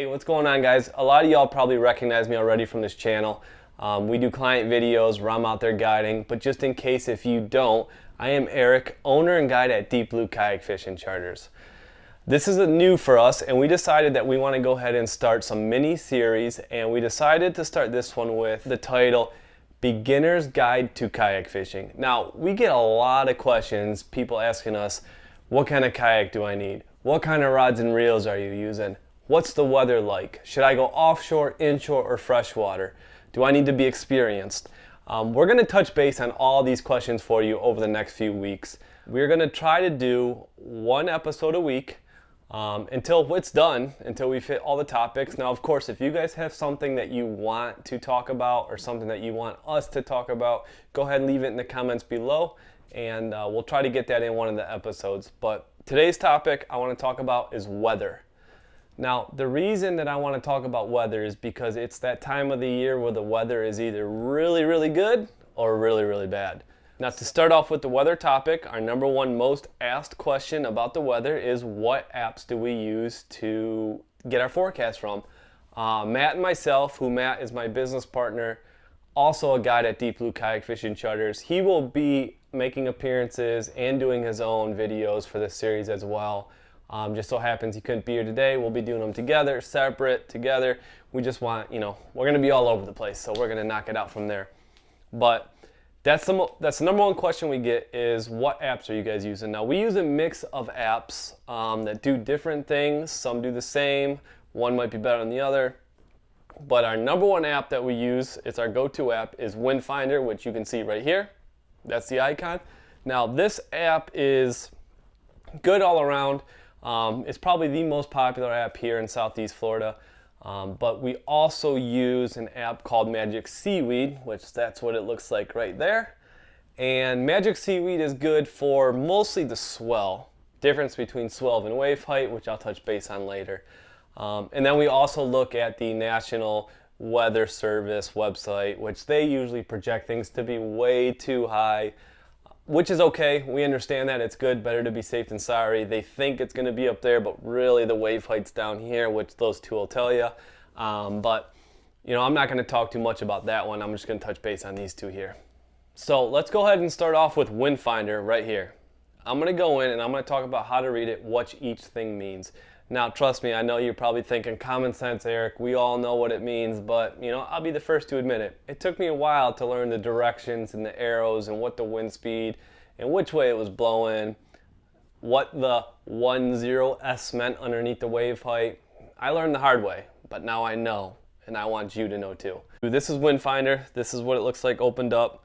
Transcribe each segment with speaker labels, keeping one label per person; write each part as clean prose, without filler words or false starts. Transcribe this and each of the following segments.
Speaker 1: Hey, what's going on, guys? A lot of y'all probably recognize me already from this channel. We do client videos where I'm out there guiding, but just in case if you don't, I am Eric, owner and guide at Deep Blue Kayak Fishing Charters. This is new for us, and we decided that we want to go ahead and start some mini series, and we decided to start this one with the title Beginner's Guide to Kayak Fishing. Now, we get a lot of questions, people asking us, what kind of kayak do I need? What kind of rods and reels are you using? What's the weather like? Should I go offshore, inshore, or freshwater? Do I need to be experienced? We're going to touch base on all these questions for you over the next few weeks. We're going to try to do one episode a week until it's done, until we fit all the topics. Now, of course, if you guys have something that you want to talk about or something that you want us to talk about, go ahead and leave it in the comments below, and we'll try to get that in one of the episodes. But today's topic I want to talk about is weather. Now, the reason that I want to talk about weather is because it's that time of the year where the weather is either really, really good or really, really bad. Now, to start off with the weather topic, our number one most asked question about the weather is what apps do we use to get our forecast from? Matt and myself, who Matt is my business partner, also a guide at Deep Blue Kayak Fishing Charters. He will be making appearances and doing his own videos for this series as well. Just so happens he couldn't be here today. We'll be doing them together, separate, together. We just want, we're going to be all over the place, so we're going to knock it out from there. But that's the number one question we get is, what apps are you guys using? Now, we use a mix of apps that do different things. Some do the same. One might be better than the other. But our number one app that we use, it's our go-to app, is Windfinder, which you can see right here. That's the icon. Now, this app is good all around. It's probably the most popular app here in Southeast Florida, but we also use an app called MagicSeaweed, which that's what it looks like right there. And MagicSeaweed is good for mostly the swell, difference between swell and wave height, which I'll touch base on later. And then we also look at the National Weather Service website, which they usually project things to be way too high, which is okay. We understand that. It's good. Better to be safe than sorry. They think it's going to be up there, but really the wave height's down here, which those two will tell you. But, I'm not going to talk too much about that one. I'm just going to touch base on these two here. So let's go ahead and start off with Windfinder right here. I'm going to go in and I'm going to talk about how to read it, what each thing means. Now, trust me, I know you're probably thinking, common sense, Eric, we all know what it means, but, I'll be the first to admit it. It took me a while to learn the directions and the arrows and what the wind speed and which way it was blowing, what the 10S meant underneath the wave height. I learned the hard way, but now I know, and I want you to know too. This is Windfinder. This is what it looks like opened up.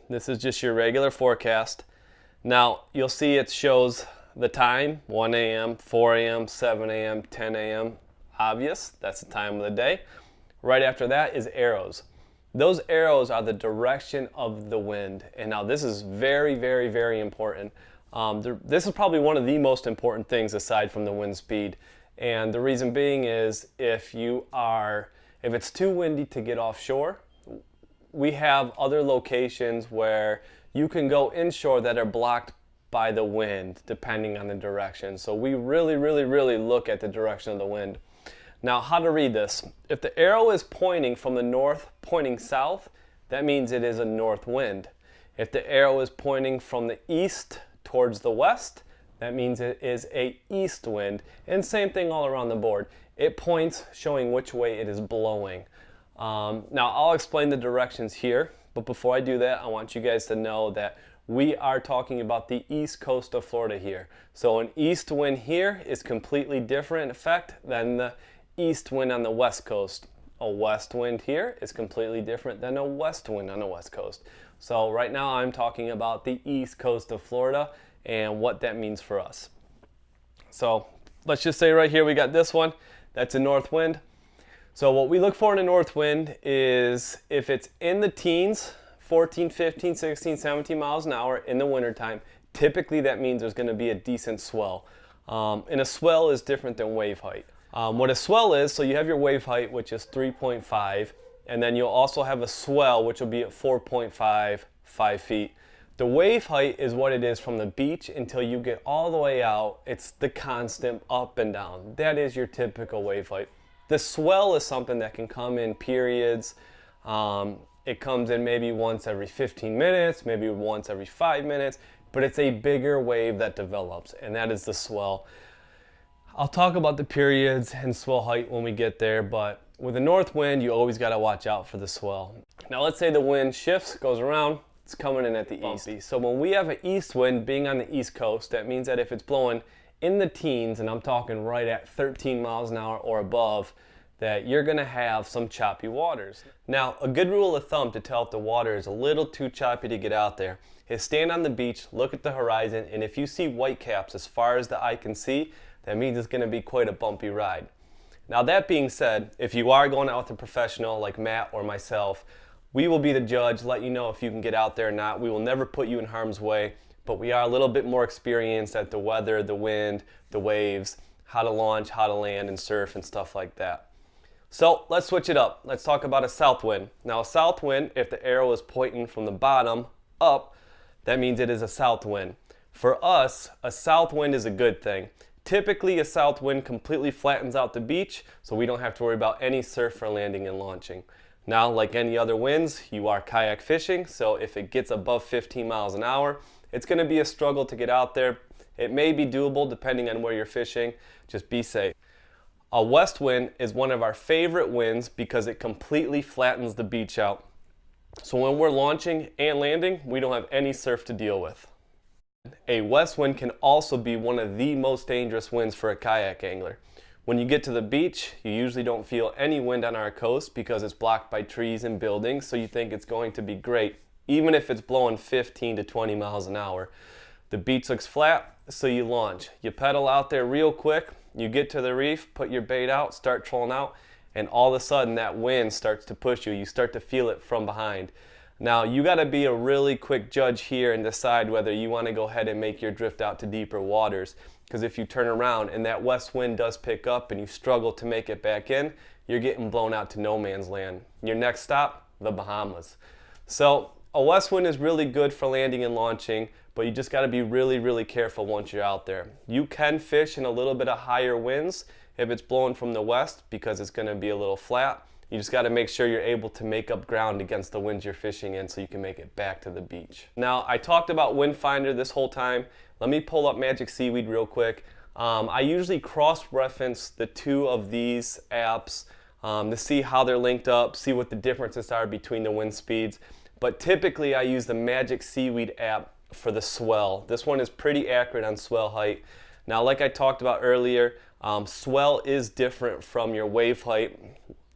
Speaker 1: This is just your regular forecast. Now, you'll see it shows the time, 1 a.m., 4 a.m., 7 a.m., 10 a.m. Obvious, that's the time of the day. Right after that is arrows. Those arrows are the direction of the wind. And now this is very, very, very important. This is probably one of the most important things aside from the wind speed. And the reason being is if it's too windy to get offshore, we have other locations where you can go inshore that are blocked by the wind, depending on the direction. So we really, really, really look at the direction of the wind. Now, how to read this? If the arrow is pointing from the north, pointing south, that means it is a north wind. If the arrow is pointing from the east towards the west, that means it is a east wind. And same thing all around the board. It points showing which way it is blowing. Now, I'll explain the directions here, but before I do that, I want you guys to know that we are talking about the east coast of Florida here. So an east wind here is completely different effect than the east wind on the west coast. A west wind here is completely different than a west wind on the west coast. So right now I'm talking about the east coast of Florida and what that means for us. So let's just say right here we got this one. That's a north wind. So what we look for in a north wind is if it's in the teens, 14, 15, 16, 17 miles an hour in the wintertime, typically that means there's going to be a decent swell. And a swell is different than wave height. What a swell is, so you have your wave height, which is 3.5, and then you'll also have a swell, which will be at 4.5, 5 feet. The wave height is what it is from the beach until you get all the way out. It's the constant up and down. That is your typical wave height. The swell is something that can come in periods. It comes in maybe once every 15 minutes, maybe once every 5 minutes, but it's a bigger wave that develops, and that is the swell. I'll talk about the periods and swell height when we get there, but with a north wind, you always got to watch out for the swell. Now let's say the wind shifts, goes around, it's coming in at the east. So when we have an east wind being on the east coast, that means that if it's blowing in the teens, and I'm talking right at 13 miles an hour or above, that you're gonna have some choppy waters. Now, a good rule of thumb to tell if the water is a little too choppy to get out there is stand on the beach, look at the horizon, and if you see white caps as far as the eye can see, that means it's gonna be quite a bumpy ride. Now that being said, if you are going out with a professional like Matt or myself, we will be the judge, let you know if you can get out there or not. We will never put you in harm's way, but we are a little bit more experienced at the weather, the wind, the waves, how to launch, how to land and surf and stuff like that. So let's switch it up. Let's talk about a south wind. Now a south wind, if the arrow is pointing from the bottom up, that means it is a south wind. For us, a south wind is a good thing. Typically a south wind completely flattens out the beach, so we don't have to worry about any surf for landing and launching. Now, like any other winds, you are kayak fishing, so if it gets above 15 miles an hour, it's gonna be a struggle to get out there. It may be doable depending on where you're fishing, just be safe. A west wind is one of our favorite winds because it completely flattens the beach out. So when we're launching and landing, we don't have any surf to deal with. A west wind can also be one of the most dangerous winds for a kayak angler. When you get to the beach, you usually don't feel any wind on our coast because it's blocked by trees and buildings, so you think it's going to be great, even if it's blowing 15 to 20 miles an hour. The beach looks flat, so you launch. You pedal out there real quick, you get to the reef, put your bait out, start trolling out, and all of a sudden that wind starts to push you. You start to feel it from behind. Now you got to be a really quick judge here and decide whether you want to go ahead and make your drift out to deeper waters, because if you turn around and that west wind does pick up and you struggle to make it back in, you're getting blown out to no man's land. Your next stop, the Bahamas. So a west wind is really good for landing and launching, but you just got to be really careful once you're out there. You can fish in a little bit of higher winds if it's blowing from the west because it's going to be a little flat. You just got to make sure you're able to make up ground against the winds you're fishing in so you can make it back to the beach. Now, I talked about Windfinder this whole time. Let me pull up MagicSeaweed real quick. I usually cross-reference the two of these apps to see how they're linked up, see what the differences are between the wind speeds. But typically, I use the MagicSeaweed app for the swell. This one is pretty accurate on swell height. Now, like I talked about earlier, swell is different from your wave height.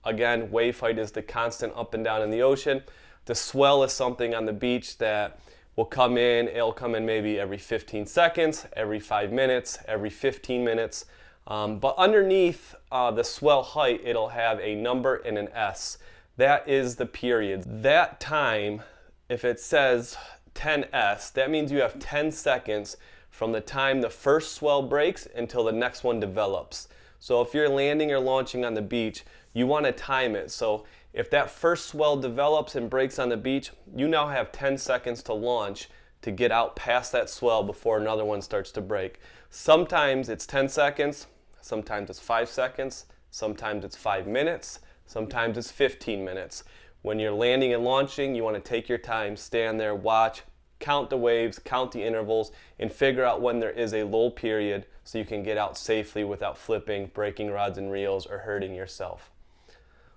Speaker 1: Again, wave height is the constant up and down in the ocean. The swell is something on the beach that will come in. It'll come in maybe every 15 seconds, every 5 minutes, every 15 minutes. But underneath the swell height, it'll have a number and an S. That is the period. That time, if it says 10S, that means you have 10 seconds from the time the first swell breaks until the next one develops. So if you're landing or launching on the beach, you want to time it. So if that first swell develops and breaks on the beach, you now have 10 seconds to launch to get out past that swell before another one starts to break. Sometimes it's 10 seconds, sometimes it's 5 seconds, sometimes it's 5 minutes, sometimes it's 15 minutes. When you're landing and launching, you want to take your time, stand there, watch, count the waves, count the intervals, and figure out when there is a lull period so you can get out safely without flipping, breaking rods and reels, or hurting yourself.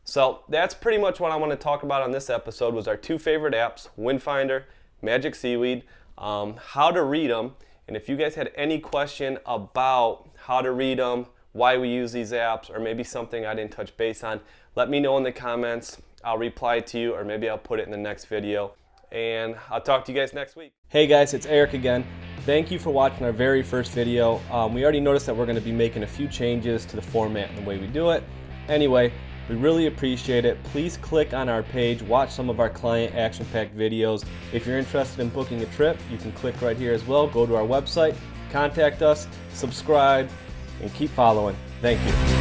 Speaker 1: So that's pretty much what I want to talk about on this episode was our two favorite apps, Windfinder, MagicSeaweed, how to read them, and if you guys had any question about how to read them, why we use these apps, or maybe something I didn't touch base on, let me know in the comments. I'll reply to you, or maybe I'll put it in the next video. And I'll talk to you guys next week. Hey guys, it's Eric again. Thank you for watching our very first video. We already noticed that we're going to be making a few changes to the format and the way we do it. Anyway, we really appreciate it. Please click on our page, watch some of our client action-packed videos. If you're interested in booking a trip, you can click right here as well. Go to our website, contact us, subscribe, and keep following. Thank you.